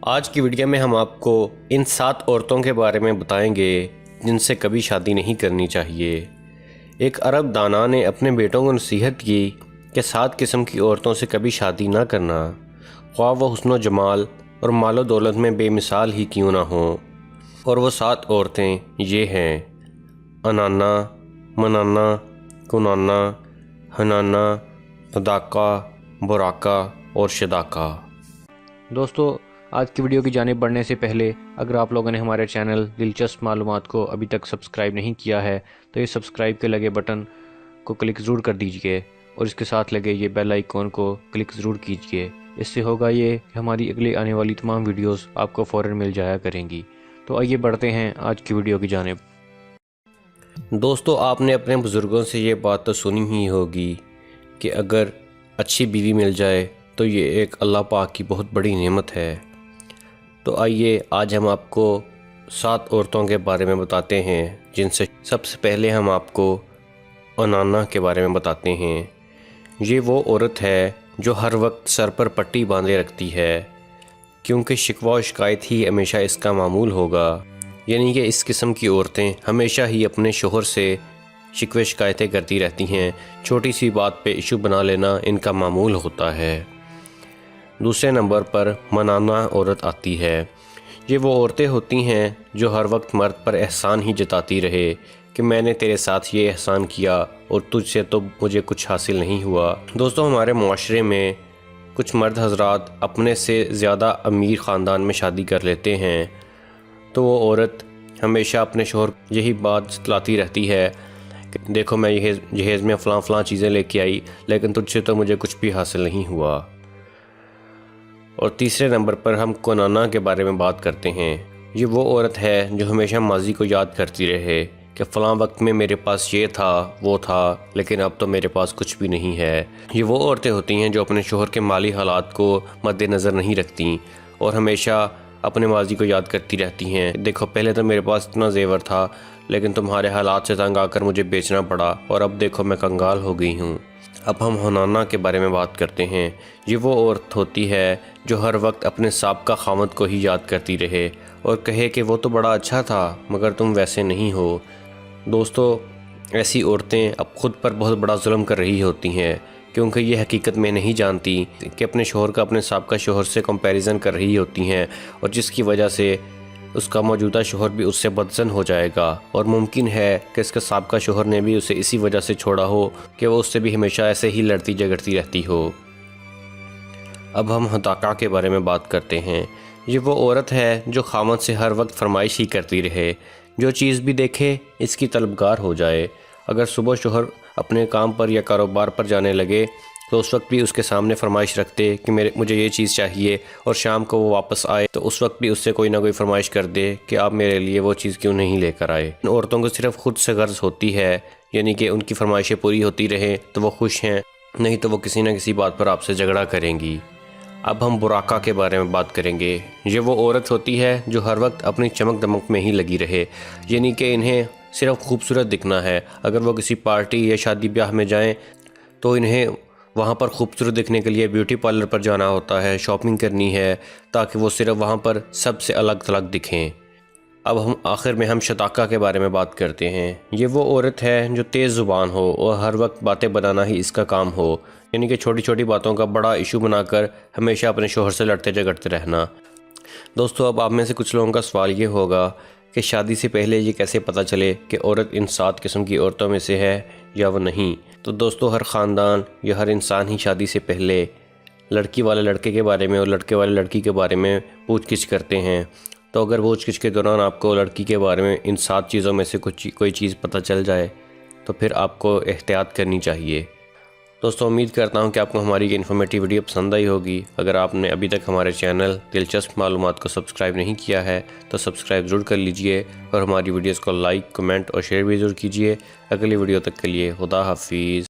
آج کی ویڈیو میں ہم آپ کو ان 7 عورتوں کے بارے میں بتائیں گے جن سے کبھی شادی نہیں کرنی چاہیے۔ ایک عرب دانا نے اپنے بیٹوں کو نصیحت کی کہ 7 قسم کی عورتوں سے کبھی شادی نہ کرنا، خواہ وہ حسن و جمال اور مال و دولت میں بے مثال ہی کیوں نہ ہوں۔ اور وہ 7 عورتیں یہ ہیں: انانا، منانا، کنانا، حنانا، صداقہ، براقہ اور شداقہ۔ دوستو، آج کی ویڈیو کی جانب بڑھنے سے پہلے اگر آپ لوگوں نے ہمارے چینل دلچسپ معلومات کو ابھی تک سبسکرائب نہیں کیا ہے تو یہ سبسکرائب کے لگے بٹن کو کلک ضرور کر دیجئے اور اس کے ساتھ لگے یہ بیل آئیکن کو کلک ضرور کیجئے۔ اس سے ہوگا یہ کہ ہماری اگلی آنے والی تمام ویڈیوز آپ کو فوراً مل جایا کریں گی۔ تو آئیے بڑھتے ہیں آج کی ویڈیو کی جانب۔ دوستو، آپ نے اپنے بزرگوں سے یہ بات تو سنی ہی ہوگی کہ اگر اچھی بیوی مل جائے تو یہ ایک اللہ پاک کی بہت بڑی نعمت ہے۔ تو آئیے آج ہم آپ کو 7 عورتوں کے بارے میں بتاتے ہیں، جن سے سب سے پہلے ہم آپ کو انانا کے بارے میں بتاتے ہیں۔ یہ وہ عورت ہے جو ہر وقت سر پر پٹی باندھے رکھتی ہے، کیونکہ شکوہ و شکایت ہی ہمیشہ اس کا معمول ہوگا۔ یعنی کہ اس قسم کی عورتیں ہمیشہ ہی اپنے شوہر سے شکوے شکایتیں کرتی رہتی ہیں، چھوٹی سی بات پہ ایشو بنا لینا ان کا معمول ہوتا ہے۔ دوسرے نمبر پر منانا عورت آتی ہے۔ یہ وہ عورتیں ہوتی ہیں جو ہر وقت مرد پر احسان ہی جتاتی رہے کہ میں نے تیرے ساتھ یہ احسان کیا اور تجھ سے تو مجھے کچھ حاصل نہیں ہوا۔ دوستو، ہمارے معاشرے میں کچھ مرد حضرات اپنے سے زیادہ امیر خاندان میں شادی کر لیتے ہیں، تو وہ عورت ہمیشہ اپنے شوہر یہی بات لاتی رہتی ہے کہ دیکھو میں جہیز میں فلاں چیزیں لے کے آئی، لیکن تجھ سے تو مجھے کچھ بھی حاصل نہیں ہوا۔ اور تیسرے نمبر پر ہم کنانا کے بارے میں بات کرتے ہیں۔ یہ وہ عورت ہے جو ہمیشہ ماضی کو یاد کرتی رہے کہ فلاں وقت میں میرے پاس یہ تھا وہ تھا، لیکن اب تو میرے پاس کچھ بھی نہیں ہے۔ یہ وہ عورتیں ہوتی ہیں جو اپنے شوہر کے مالی حالات کو مد نظر نہیں رکھتی اور ہمیشہ اپنے ماضی کو یاد کرتی رہتی ہیں، دیکھو پہلے تو میرے پاس اتنا زیور تھا، لیکن تمہارے حالات سے تنگ آ کر مجھے بیچنا پڑا اور اب دیکھو میں کنگال ہو گئی ہوں۔ اب ہم حنانا کے بارے میں بات کرتے ہیں۔ یہ وہ عورت ہوتی ہے جو ہر وقت اپنے سابقہ خاوند کو ہی یاد کرتی رہے اور کہے کہ وہ تو بڑا اچھا تھا مگر تم ویسے نہیں ہو۔ دوستو، ایسی عورتیں اب خود پر بہت بڑا ظلم کر رہی ہوتی ہیں، کیونکہ یہ حقیقت میں نہیں جانتی کہ اپنے شوہر کا اپنے سابقہ شوہر سے کمپیریزن کر رہی ہوتی ہیں، اور جس کی وجہ سے اس کا موجودہ شوہر بھی اس سے بدظن ہو جائے گا، اور ممکن ہے کہ اس کا سابقہ شوہر نے بھی اسے اسی وجہ سے چھوڑا ہو کہ وہ اس سے بھی ہمیشہ ایسے ہی لڑتی جھگڑتی رہتی ہو۔ اب ہم صداقہ کے بارے میں بات کرتے ہیں۔ یہ وہ عورت ہے جو خاوند سے ہر وقت فرمائش ہی کرتی رہے، جو چیز بھی دیکھے اس کی طلبگار ہو جائے۔ اگر صبح شوہر اپنے کام پر یا کاروبار پر جانے لگے تو اس وقت بھی اس کے سامنے فرمائش رکھتے کہ مجھے یہ چیز چاہیے، اور شام کو وہ واپس آئے تو اس وقت بھی اس سے کوئی نہ کوئی فرمائش کر دے کہ آپ میرے لیے وہ چیز کیوں نہیں لے کر آئے۔ ان عورتوں کو صرف خود سے غرض ہوتی ہے، یعنی کہ ان کی فرمائشیں پوری ہوتی رہیں تو وہ خوش ہیں، نہیں تو وہ کسی نہ کسی بات پر آپ سے جھگڑا کریں گی۔ اب ہم براقہ کے بارے میں بات کریں گے۔ یہ وہ عورت ہوتی ہے جو ہر وقت اپنی چمک دمک میں ہی لگی رہے، یعنی کہ انہیں صرف خوبصورت دکھنا ہے۔ اگر وہ کسی پارٹی یا شادی بیاہ میں جائیں تو انہیں وہاں پر خوبصورت دکھنے کے لیے بیوٹی پارلر پر جانا ہوتا ہے، شاپنگ کرنی ہے، تاکہ وہ صرف وہاں پر سب سے الگ تھلگ دکھیں۔ اب ہم آخر میں صداقہ کے بارے میں بات کرتے ہیں۔ یہ وہ عورت ہے جو تیز زبان ہو اور ہر وقت باتیں بنانا ہی اس کا کام ہو، یعنی کہ چھوٹی چھوٹی باتوں کا بڑا ایشو بنا کر ہمیشہ اپنے شوہر سے لڑتے جھگڑتے رہنا۔ دوستو، اب آپ میں سے کچھ لوگوں کا سوال یہ ہوگا کہ شادی سے پہلے یہ کیسے پتہ چلے کہ عورت ان 7 قسم کی عورتوں میں سے ہے یا وہ نہیں؟ تو دوستو، ہر خاندان یا ہر انسان ہی شادی سے پہلے لڑکی والے لڑکے کے بارے میں اور لڑکے والے لڑکی کے بارے میں پوچھ گچھ کرتے ہیں۔ تو اگر پوچھ گچھ کے دوران آپ کو لڑکی کے بارے میں ان 7 چیزوں میں سے کوئی چیز پتہ چل جائے تو پھر آپ کو احتیاط کرنی چاہیے۔ دوستو، امید کرتا ہوں کہ آپ کو ہماری یہ انفارمیٹیو ویڈیو پسند آئی ہوگی۔ اگر آپ نے ابھی تک ہمارے چینل دلچسپ معلومات کو سبسکرائب نہیں کیا ہے تو سبسکرائب ضرور کر لیجئے، اور ہماری ویڈیوز کو لائک، کمنٹ اور شیئر بھی ضرور کیجئے۔ اگلی ویڈیو تک کے لیے خدا حافظ۔